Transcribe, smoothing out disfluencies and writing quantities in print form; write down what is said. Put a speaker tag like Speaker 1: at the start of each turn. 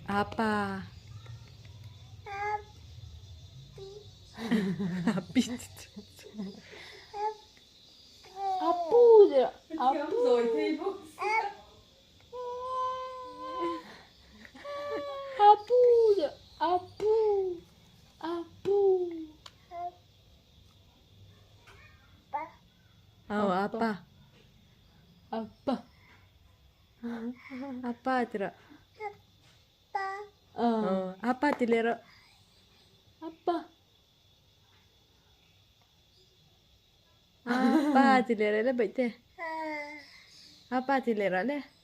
Speaker 1: 아빠. 아삐 진짜. 아뿌들. 아뿌들. 아뿌. 아뿌. 아빠. 아빠. 아빠 들어. 아빠 들려. 아빠. 아빠 들려. ले बैठे. 아빠 들려 ले.